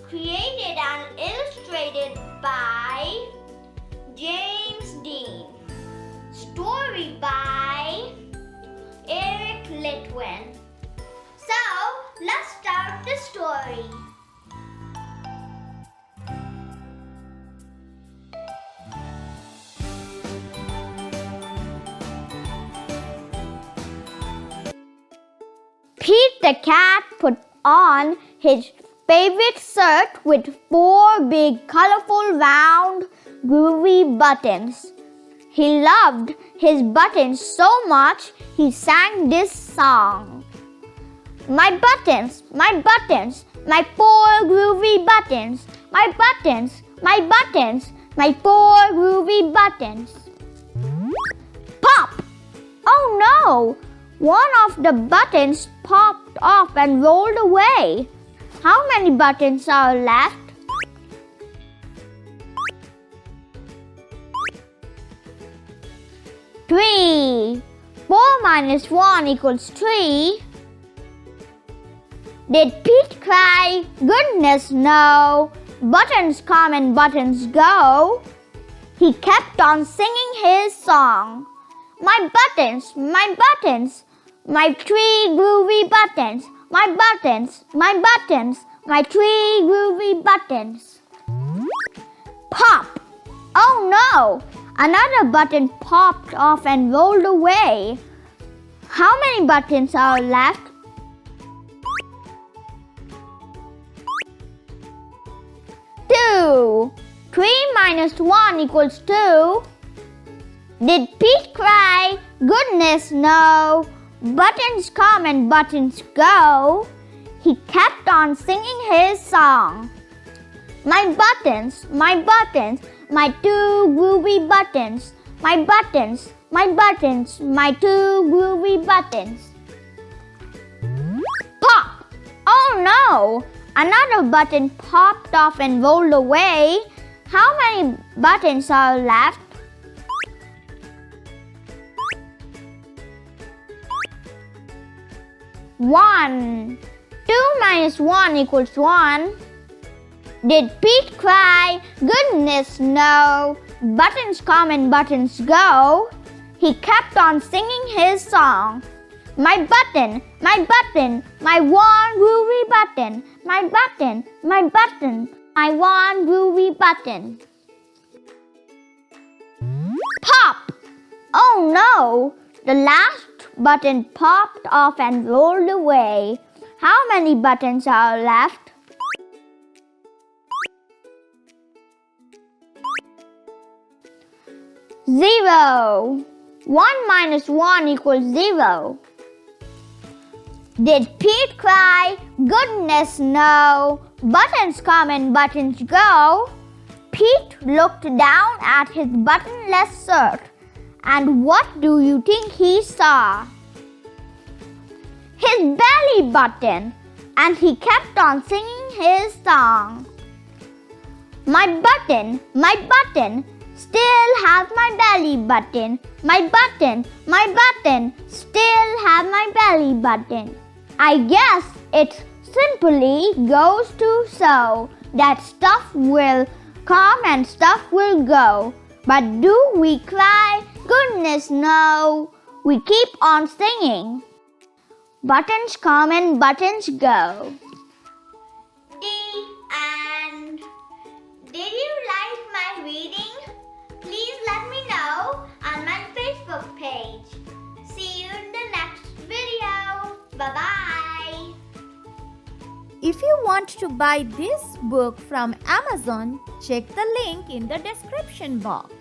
created and illustrated by James Dean. Story by Eric Litwin. So, let's start the story. Pete the cat put on his favorite shirt with 4 big, colorful, round, groovy buttons. He loved his buttons so much he sang this song. My buttons, my 4 groovy buttons. My buttons, my 4 groovy buttons. Pop! Oh no! One of the buttons popped off and rolled away. How many buttons are left? 3. 4 minus 1 equals 3. Did Pete cry? Goodness no. Buttons come and buttons go. He kept on singing his song. My buttons, my 3 groovy buttons. My buttons, my 3 groovy buttons. Pop! Oh no! Another button popped off and rolled away. How many buttons are left? 2. 3 minus 1 equals 2. Did Pete cry? Goodness no. Buttons come and buttons go. He kept on singing his song. My buttons, my 2 groovy buttons. My buttons, my 2 groovy buttons. Pop! Oh no! Another button popped off and rolled away. How many buttons are left? 1. 2 minus 1 equals 1. Did Pete cry? Goodness no. Buttons come and buttons go. He kept on singing his song. My button, my 1 groovy button. My 1 groovy button. Pop! Oh no! The last button popped off and rolled away. How many buttons are left? 0. 1 minus 1 equals 0. Did Pete cry? Goodness no. Buttons come and buttons go. Pete looked down at his buttonless shirt. And what do you think he saw? His belly button, and he kept on singing his song. My button, still has my belly button. My button, still has my belly button. I guess it simply goes to show that stuff will come and stuff will go. But do we cry? Goodness no. We keep on singing. Buttons come and buttons go. The end. Did you like my reading? Please let me know on my Facebook page. See you in the next video. Bye-bye. If you want to buy this book from Amazon, check the link in the description box.